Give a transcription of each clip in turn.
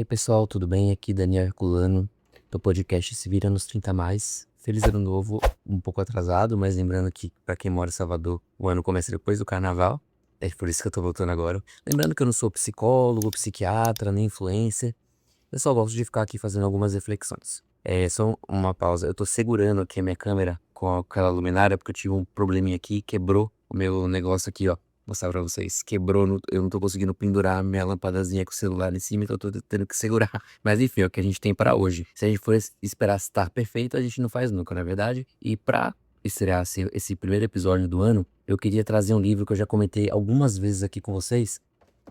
aí, pessoal, tudo bem? Aqui Daniel Herculano, do podcast Se Vira nos 30 Mais. Feliz ano novo, um pouco atrasado, mas lembrando que pra quem mora em Salvador, o ano começa depois do carnaval. É por isso que eu tô voltando agora. Lembrando que eu não sou psicólogo, psiquiatra, nem influencer. Eu só gosto de ficar aqui fazendo algumas reflexões. É só uma pausa. Eu tô segurando aqui a minha câmera com aquela luminária porque eu tive um probleminha aqui, quebrou o meu negócio aqui, ó. Vou mostrar pra vocês. Quebrou, eu não tô conseguindo pendurar a minha lâmpadazinha com o celular em cima, então eu tô tendo que segurar. Mas enfim, é o que a gente tem pra hoje. Se a gente for esperar estar perfeito, a gente não faz nunca, não é verdade? E pra estrear esse primeiro episódio do ano, eu queria trazer um livro que eu já comentei algumas vezes aqui com vocês.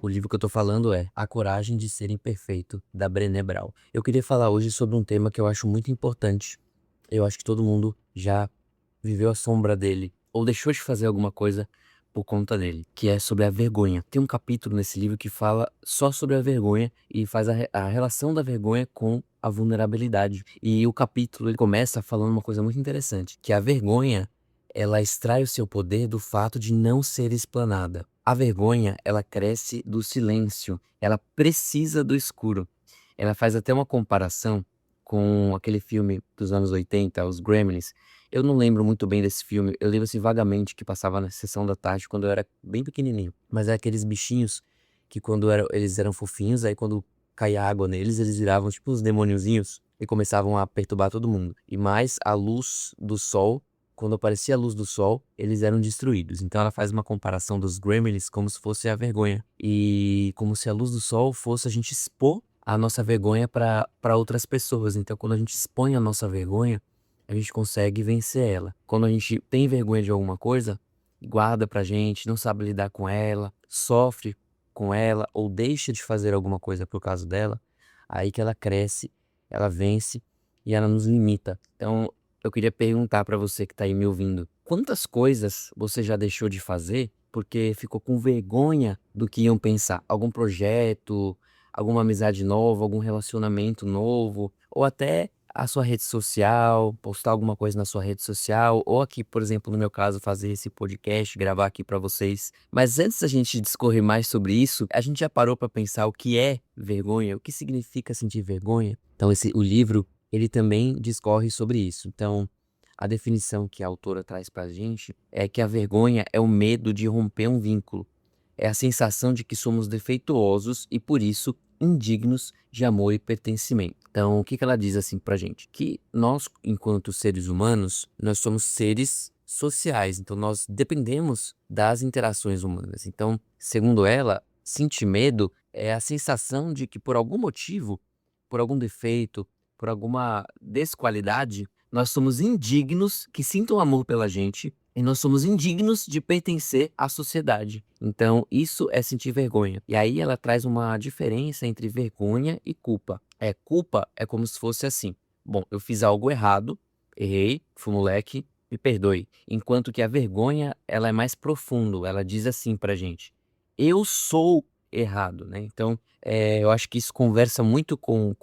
O livro que eu tô falando é A Coragem de Ser Imperfeito, da Brené Brown. Eu queria falar hoje sobre um tema que eu acho muito importante. Eu acho que todo mundo já viveu a sombra dele, ou deixou de fazer alguma coisa por conta dele, que é sobre a vergonha. Tem um capítulo nesse livro que fala só sobre a vergonha e faz a relação da vergonha com a vulnerabilidade. E o capítulo ele começa falando uma coisa muito interessante, que a vergonha, ela extrai o seu poder do fato de não ser explanada. A vergonha, ela cresce do silêncio, ela precisa do escuro. Ela faz até uma comparação com aquele filme dos anos 80, Os Gremlins. Eu não lembro muito bem desse filme, eu lembro assim vagamente que passava na sessão da tarde quando eu era bem pequenininho. Mas é aqueles bichinhos que eles eram fofinhos, aí quando caía água neles, eles viravam tipo uns demôniozinhos e começavam a perturbar todo mundo. E mais a luz do sol, quando aparecia a luz do sol, eles eram destruídos. Então ela faz uma comparação dos Gremlins como se fosse a vergonha. E como se a luz do sol fosse a gente expor a nossa vergonha para outras pessoas. Então quando a gente expõe a nossa vergonha, a gente consegue vencer ela. Quando a gente tem vergonha de alguma coisa, guarda pra gente, não sabe lidar com ela, sofre com ela ou deixa de fazer alguma coisa por causa dela, aí que ela cresce, ela vence e ela nos limita. Então, eu queria perguntar pra você que tá aí me ouvindo, quantas coisas você já deixou de fazer porque ficou com vergonha do que iam pensar? Algum projeto, alguma amizade nova, algum relacionamento novo, ou até a sua rede social, postar alguma coisa na sua rede social, ou aqui, por exemplo, no meu caso, fazer esse podcast, gravar aqui pra vocês. Mas antes da gente discorrer mais sobre isso, a gente já parou pra pensar o que é vergonha, o que significa sentir vergonha? Então, o livro, ele também discorre sobre isso. Então, a definição que a autora traz pra gente é que a vergonha é o medo de romper um vínculo. É a sensação de que somos defeituosos e, por isso, indignos de amor e pertencimento. Então, o que que ela diz assim pra gente? Que nós, enquanto seres humanos, nós somos seres sociais, então nós dependemos das interações humanas. Então, segundo ela, sentir medo é a sensação de que por algum motivo, por algum defeito, por alguma desqualidade, nós somos indignos, que sintam amor pela gente, e nós somos indignos de pertencer à sociedade. Então, isso é sentir vergonha. E aí ela traz uma diferença entre vergonha e culpa. Culpa é como se fosse assim: bom, eu fiz algo errado, errei, fui moleque, me perdoe. Enquanto que a vergonha, ela é mais profundo. Ela diz assim pra gente: eu sou errado, né? Então, eu acho que isso conversa muito com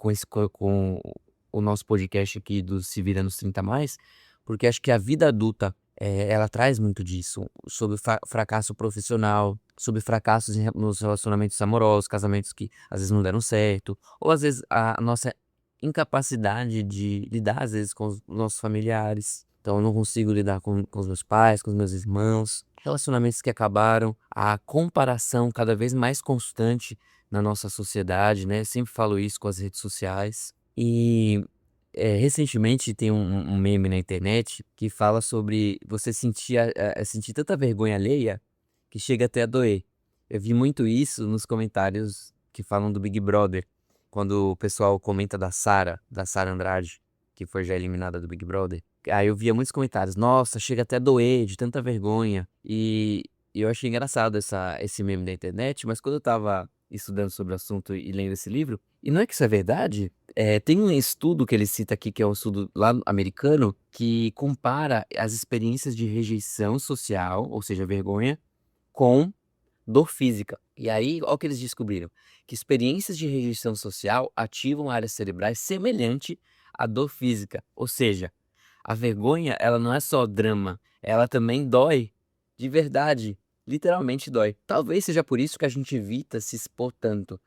o nosso podcast aqui do Se Vira nos 30 Mais, porque acho que a vida adulta ela traz muito disso, sobre fracasso profissional, sobre fracassos nos relacionamentos amorosos, casamentos que às vezes não deram certo, ou às vezes a nossa incapacidade de lidar às vezes com os nossos familiares. Então eu não consigo lidar com os meus pais, com os meus irmãos, relacionamentos que acabaram, a comparação cada vez mais constante na nossa sociedade, né? Sempre falo isso com as redes sociais. E recentemente tem um meme na internet que fala sobre você sentir tanta vergonha alheia que chega até a doer. Eu vi muito isso nos comentários que falam do Big Brother, quando o pessoal comenta da Sara Andrade, que foi já eliminada do Big Brother. Aí eu via muitos comentários: nossa, chega até a doer de tanta vergonha. E eu achei engraçado esse meme da internet, mas quando eu tava estudando sobre o assunto e lendo esse livro, e não é que isso é verdade, tem um estudo que ele cita aqui, que é um estudo lá americano, que compara as experiências de rejeição social, ou seja, vergonha, com dor física. E aí, olha o que eles descobriram: que experiências de rejeição social ativam áreas cerebrais semelhante à dor física. Ou seja, a vergonha, ela não é só drama, ela também dói, de verdade, literalmente dói. Talvez seja por isso que a gente evita se expor tanto,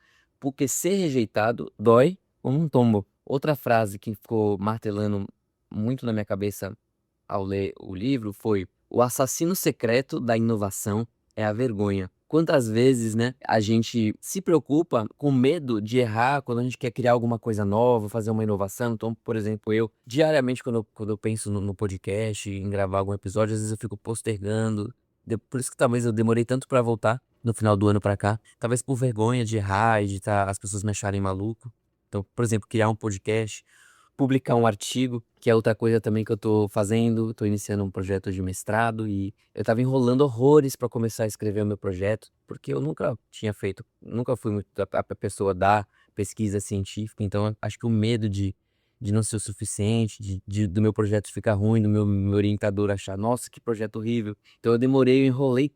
porque ser rejeitado dói como um tombo. Outra frase que ficou martelando muito na minha cabeça ao ler o livro foi: o assassino secreto da inovação é a vergonha. Quantas vezes, né, a gente se preocupa com medo de errar quando a gente quer criar alguma coisa nova, fazer uma inovação. Então, por exemplo, eu, diariamente, quando eu penso no podcast, em gravar algum episódio, às vezes eu fico postergando. Por isso que talvez eu demorei tanto pra voltar no final do ano pra cá. Talvez por vergonha de errar e de as pessoas me acharem maluco. Então, por exemplo, criar um podcast, publicar um artigo, que é outra coisa também que eu tô fazendo. Tô iniciando um projeto de mestrado e eu tava enrolando horrores para começar a escrever o meu projeto, porque eu nunca tinha feito, nunca fui muito a pessoa da pesquisa científica. Então acho que o medo de não ser o suficiente, do meu projeto ficar ruim, do meu orientador achar, nossa, que projeto horrível. Então eu demorei, eu enrolei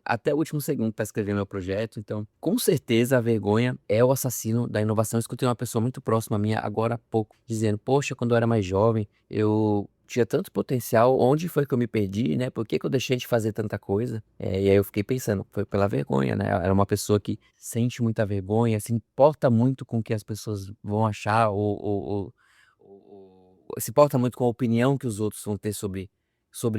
até o último segundo para escrever meu projeto. Então, com certeza, a vergonha é o assassino da inovação. Eu escutei uma pessoa muito próxima a minha agora há pouco dizendo: poxa, quando eu era mais jovem, eu tinha tanto potencial, onde foi que eu me perdi, né? Por que que eu deixei de fazer tanta coisa? E aí eu fiquei pensando, foi pela vergonha, né? Era uma pessoa que sente muita vergonha, se importa muito com o que as pessoas vão achar, ou se importa muito com a opinião que os outros vão ter sobre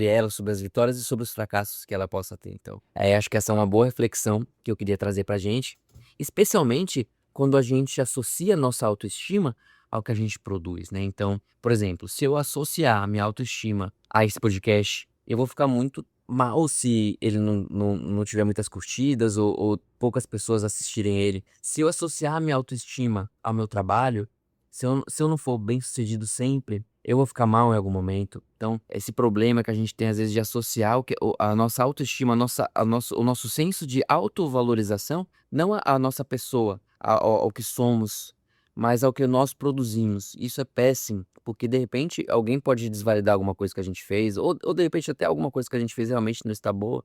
ela, sobre as vitórias e sobre os fracassos que ela possa ter. Então, acho que essa é uma boa reflexão que eu queria trazer pra gente, especialmente quando a gente associa a nossa autoestima ao que a gente produz, né? Então, por exemplo, se eu associar a minha autoestima a esse podcast, eu vou ficar muito mal se ele não tiver muitas curtidas, ou poucas pessoas assistirem ele. Se eu associar a minha autoestima ao meu trabalho, se eu não for bem-sucedido sempre, eu vou ficar mal em algum momento. Então, esse problema que a gente tem às vezes de associar a nossa autoestima, o nosso senso de autovalorização, não a nossa pessoa, ao que somos, mas ao que nós produzimos. Isso é péssimo, porque de repente alguém pode desvalidar alguma coisa que a gente fez, ou de repente até alguma coisa que a gente fez realmente não está boa,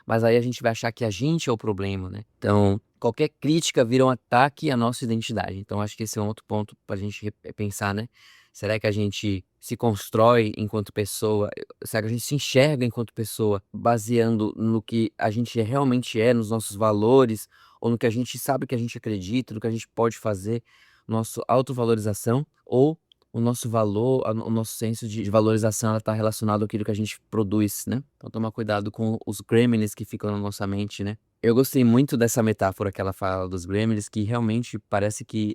mas aí a gente vai achar que a gente é o problema, né? Então, qualquer crítica vira um ataque à nossa identidade. Então, acho que esse é um outro ponto para a gente pensar, né? Será que a gente se constrói enquanto pessoa? Será que a gente se enxerga enquanto pessoa baseando no que a gente realmente é, nos nossos valores, ou no que a gente sabe que a gente acredita, no que a gente pode fazer, nossa autovalorização, ou o nosso valor, o nosso senso de valorização, ela está relacionado àquilo que a gente produz, né? Então, tomar cuidado com os gremlins que ficam na nossa mente, né? Eu gostei muito dessa metáfora que ela fala dos gremlins, que realmente parece que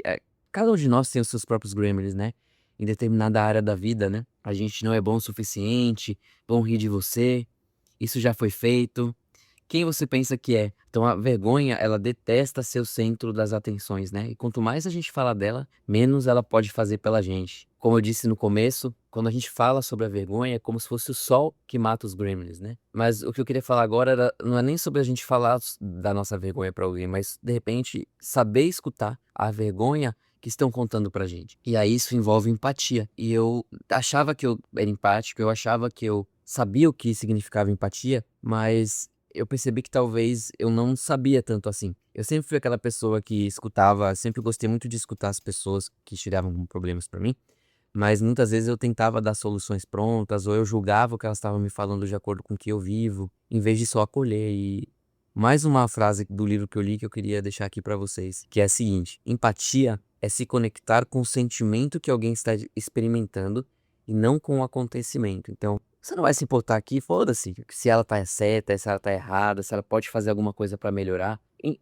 cada um de nós tem os seus próprios gremlins, né? Em determinada área da vida, né? A gente não é bom o suficiente, vão rir de você, isso já foi feito. Quem você pensa que é? Então a vergonha, ela detesta ser o centro das atenções, né? E quanto mais a gente fala dela, menos ela pode fazer pela gente. Como eu disse no começo, quando a gente fala sobre a vergonha, é como se fosse o sol que mata os gremlins, né? Mas o que eu queria falar agora não é nem sobre a gente falar da nossa vergonha pra alguém, mas de repente saber escutar a vergonha que estão contando pra gente. E aí isso envolve empatia. E eu achava que eu era empático, eu achava que eu sabia o que significava empatia, mas eu percebi que talvez eu não sabia tanto assim. Eu sempre fui aquela pessoa que escutava, sempre gostei muito de escutar as pessoas que chegavam problemas pra mim, mas muitas vezes eu tentava dar soluções prontas, ou eu julgava o que elas estavam me falando de acordo com o que eu vivo, em vez de só acolher. E mais uma frase do livro que eu li que eu queria deixar aqui pra vocês, que é a seguinte: empatia é se conectar com o sentimento que alguém está experimentando e não com o acontecimento. Então, você não vai se importar aqui, foda-se, se ela tá certa, se ela tá errada, se ela pode fazer alguma coisa pra melhorar.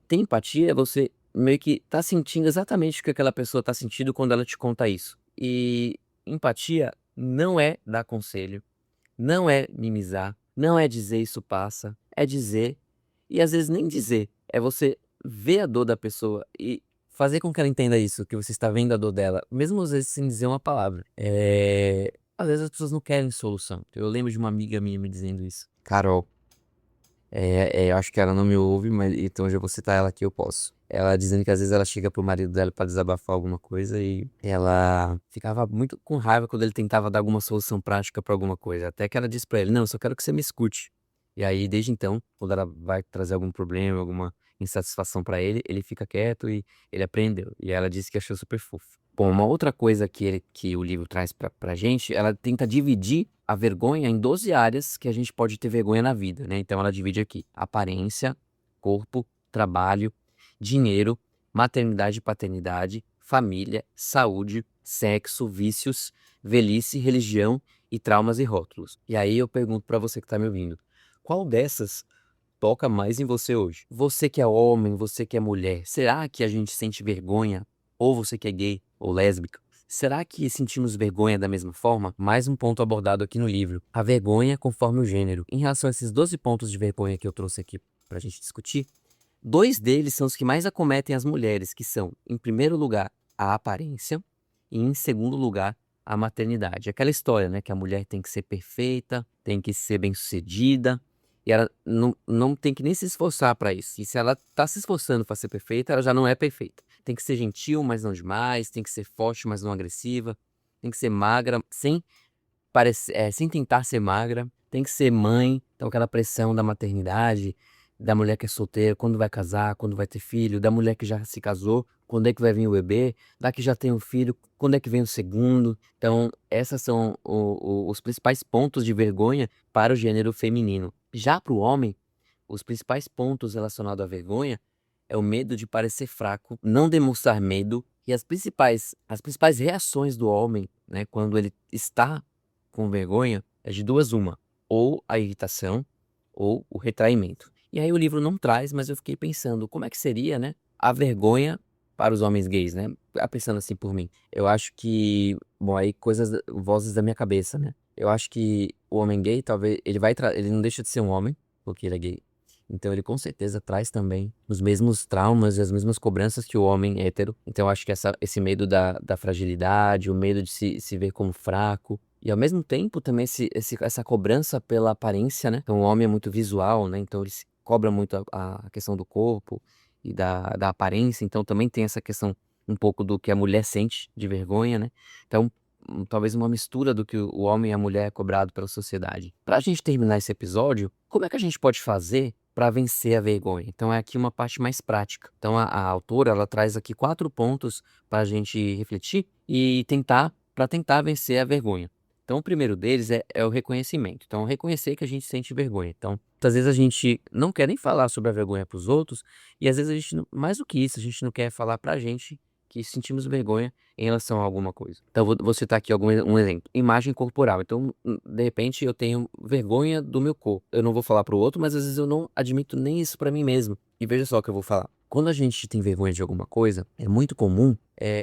Ter empatia é você meio que tá sentindo exatamente o que aquela pessoa tá sentindo quando ela te conta isso. E empatia não é dar conselho, não é mimizar, não é dizer isso passa, é dizer, e às vezes nem dizer, é você ver a dor da pessoa e fazer com que ela entenda isso, que você está vendo a dor dela, mesmo às vezes sem dizer uma palavra. Às vezes as pessoas não querem solução. Eu lembro de uma amiga minha me dizendo isso. Carol. Eu acho que ela não me ouve, mas então eu já vou citar ela aqui, eu posso. Ela dizendo que às vezes ela chega pro marido dela pra desabafar alguma coisa e ela ficava muito com raiva quando ele tentava dar alguma solução prática pra alguma coisa. Até que ela disse pra ele: não, eu só quero que você me escute. E aí, desde então, quando ela vai trazer algum problema, alguma insatisfação pra ele, ele fica quieto e ele aprendeu. E ela disse que achou super fofo. Bom, uma outra coisa que o livro traz pra gente, ela tenta dividir a vergonha em 12 áreas que a gente pode ter vergonha na vida, né? Então ela divide aqui: aparência, corpo, trabalho, dinheiro, maternidade e paternidade, família, saúde, sexo, vícios, velhice, religião e traumas e rótulos. E aí eu pergunto pra você que tá me ouvindo, qual dessas toca mais em você hoje? Você que é homem, você que é mulher, será que a gente sente vergonha? Ou você que é gay ou lésbica? Será que sentimos vergonha da mesma forma? Mais um ponto abordado aqui no livro. A vergonha conforme o gênero. Em relação a esses 12 pontos de vergonha que eu trouxe aqui pra gente discutir, 2 deles são os que mais acometem as mulheres, que são, em primeiro lugar, a aparência e, em segundo lugar, a maternidade. Aquela história, né, que a mulher tem que ser perfeita, tem que ser bem-sucedida, e ela não tem que nem se esforçar para isso. E se ela tá se esforçando para ser perfeita, ela já não é perfeita. Tem que ser gentil, mas não demais, tem que ser forte, mas não agressiva, tem que ser magra, sem tentar ser magra, tem que ser mãe, então aquela pressão da maternidade, da mulher que é solteira, quando vai casar, quando vai ter filho, da mulher que já se casou, quando é que vai vir o bebê, da que já tem um filho, quando é que vem o segundo. Então, essas são os principais pontos de vergonha para o gênero feminino. Já para o homem, os principais pontos relacionados à vergonha é o medo de parecer fraco, não demonstrar medo e as principais reações do homem, né, quando ele está com vergonha é de duas uma, ou a irritação ou o retraimento. E aí o livro não traz, mas eu fiquei pensando como é que seria, né, a vergonha para os homens gays, né? Pensando assim por mim. Eu acho que, bom, aí vozes da minha cabeça, né? Eu acho que o homem gay, talvez, ele não deixa de ser um homem, porque ele é gay. Então ele com certeza traz também os mesmos traumas e as mesmas cobranças que o homem hétero. Então eu acho que esse medo da fragilidade, o medo de se ver como fraco. E ao mesmo tempo também essa cobrança pela aparência, né? Então o homem é muito visual, né? Então ele se cobra muito a questão do corpo e da aparência. Então também tem essa questão um pouco do que a mulher sente de vergonha, né? Então talvez uma mistura do que o homem e a mulher é cobrado pela sociedade. Pra gente terminar esse episódio, como é que a gente pode fazer para vencer a vergonha? Então é aqui uma parte mais prática. Então a autora ela traz aqui 4 pontos para a gente refletir e tentar vencer a vergonha. Então o primeiro deles é o reconhecimento. Então reconhecer que a gente sente vergonha. Então muitas vezes a gente não quer nem falar sobre a vergonha para os outros e às vezes a gente mais do que isso a gente não quer falar pra gente que sentimos vergonha em relação a alguma coisa. Então vou citar aqui um exemplo. Imagem corporal. Então de repente eu tenho vergonha do meu corpo. Eu não vou falar pro outro, mas às vezes eu não admito nem isso pra mim mesmo. E veja só o que eu vou falar. Quando a gente tem vergonha de alguma coisa, é muito comum,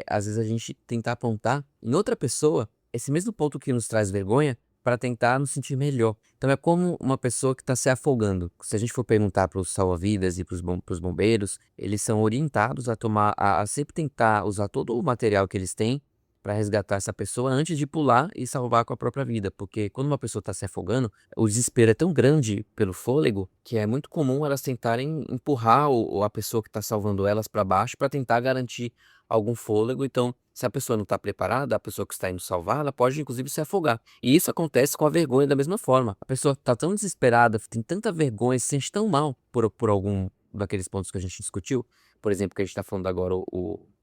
às vezes a gente tentar apontar em outra pessoa esse mesmo ponto que nos traz vergonha para tentar nos sentir melhor. Então é como uma pessoa que está se afogando. Se a gente for perguntar para os salva-vidas e para os bombeiros, eles são orientados a sempre tentar usar todo o material que eles têm para resgatar essa pessoa antes de pular e salvar com a própria vida. Porque quando uma pessoa está se afogando, o desespero é tão grande pelo fôlego que é muito comum elas tentarem empurrar a pessoa que está salvando elas para baixo para tentar garantir algum fôlego. Então, se a pessoa não está preparada, a pessoa que está indo salvar, ela pode inclusive se afogar. E isso acontece com a vergonha da mesma forma. A pessoa está tão desesperada, tem tanta vergonha, se sente tão mal por algum daqueles pontos que a gente discutiu. Por exemplo, que a gente está falando agora,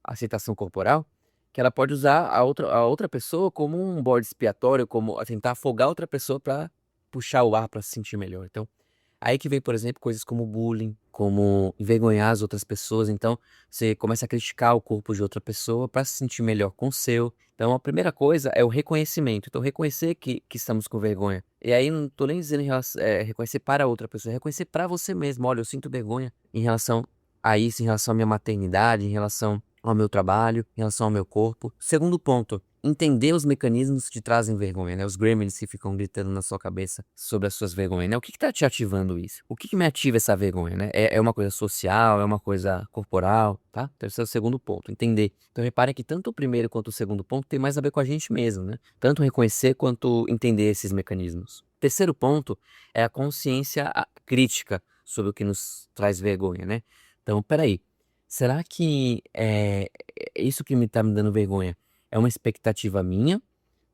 a aceitação corporal, que ela pode usar a outra pessoa como um bode expiatório, como a tentar afogar outra pessoa para puxar o ar para se sentir melhor. Então, aí que vem, por exemplo, coisas como bullying, como envergonhar as outras pessoas. Então, você começa a criticar o corpo de outra pessoa para se sentir melhor com o seu. Então, a primeira coisa é o reconhecimento. Então, reconhecer que estamos com vergonha. E aí, não tô nem dizendo reconhecer para outra pessoa, é reconhecer para você mesmo. Olha, eu sinto vergonha em relação a isso, em relação à minha maternidade, em relação ao meu trabalho, em relação ao meu corpo. Segundo ponto, entender os mecanismos que te trazem vergonha, né? Os gremlins que ficam gritando na sua cabeça sobre as suas vergonhas, né? O que tá te ativando isso? O que me ativa essa vergonha, né? É uma coisa social, é uma coisa corporal, tá? Então esse é o segundo ponto, entender. Então reparem que tanto o primeiro quanto o segundo ponto tem mais a ver com a gente mesmo, né? Tanto reconhecer quanto entender esses mecanismos. Terceiro ponto é a consciência crítica sobre o que nos traz vergonha, né? Então, peraí, será que isso que tá me dando vergonha é uma expectativa minha?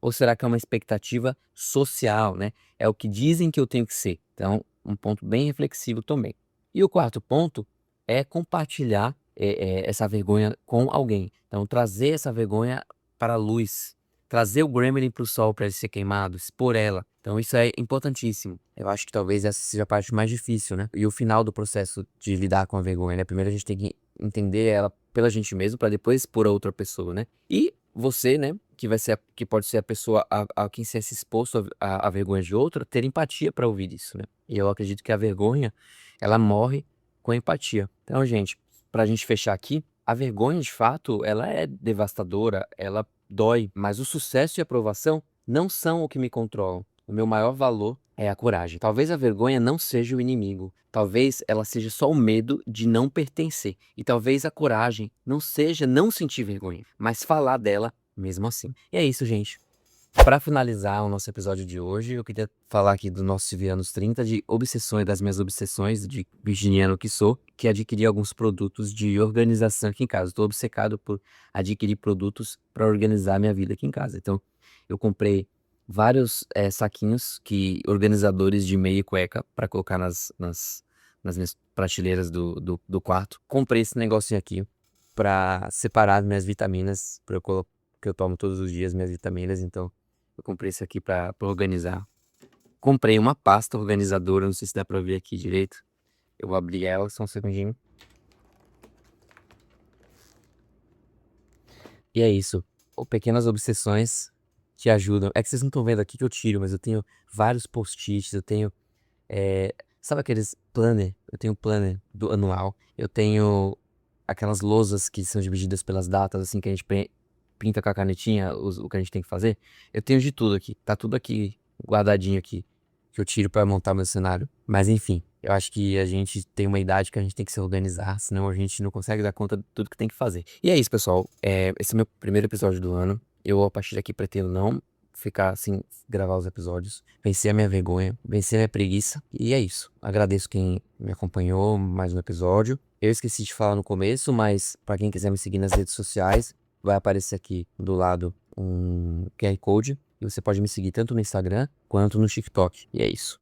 Ou será que é uma expectativa social, né? É o que dizem que eu tenho que ser. Então, um ponto bem reflexivo também. E o quarto ponto é compartilhar essa vergonha com alguém. Então, trazer essa vergonha para a luz. Trazer o gremlin para o sol para ele ser queimado, expor ela. Então, isso é importantíssimo. Eu acho que talvez essa seja a parte mais difícil, né? E o final do processo de lidar com a vergonha, né? Primeiro a gente tem que entender ela pela gente mesmo pra depois expor a outra pessoa, né? E você, né, que pode ser a pessoa a quem se é exposto à vergonha de outra, ter empatia pra ouvir isso, né? E eu acredito que a vergonha, ela morre com a empatia. Então, gente, pra gente fechar aqui, a vergonha, de fato, ela é devastadora, ela dói, mas o sucesso e a aprovação não são o que me controlam. O meu maior valor é a coragem. Talvez a vergonha não seja o inimigo, talvez ela seja só o medo de não pertencer. E talvez a coragem não seja não sentir vergonha, mas falar dela mesmo assim. E é isso, gente. Para finalizar o nosso episódio de hoje, eu queria falar aqui do nosso Vivia nos 30, de obsessões, das minhas obsessões de virginiano que sou, que adquiri alguns produtos de organização aqui em casa. Estou obcecado por adquirir produtos para organizar minha vida aqui em casa. Então, eu comprei vários saquinhos organizadores de meia e cueca para colocar nas minhas prateleiras do quarto. Comprei esse negocinho aqui para separar as minhas vitaminas, para eu colocar, que eu tomo todos os dias minhas vitaminas, então eu comprei isso aqui pra organizar. Comprei uma pasta organizadora, não sei se dá pra ver aqui direito. Eu vou abrir ela, só um segundinho. E é isso. Pequenas obsessões te ajudam. É que vocês não estão vendo aqui que eu tiro, mas eu tenho vários post-its, eu tenho. Sabe aqueles planner? Eu tenho planner do anual. Eu tenho aquelas lousas que são divididas pelas datas, assim, que a gente pinta com a canetinha o que a gente tem que fazer. Eu tenho de tudo aqui. Tá tudo aqui, guardadinho aqui, que eu tiro pra montar meu cenário. Mas enfim, eu acho que a gente tem uma idade que a gente tem que se organizar, senão a gente não consegue dar conta de tudo que tem que fazer. E é isso, pessoal. Esse é o meu primeiro episódio do ano. Eu, a partir daqui, pretendo não ficar assim, gravar os episódios, vencer a minha vergonha, vencer a minha preguiça. E é isso. Agradeço quem me acompanhou mais um episódio. Eu esqueci de falar no começo, mas para quem quiser me seguir nas redes sociais, vai aparecer aqui do lado um QR Code e você pode me seguir tanto no Instagram quanto no TikTok. E é isso.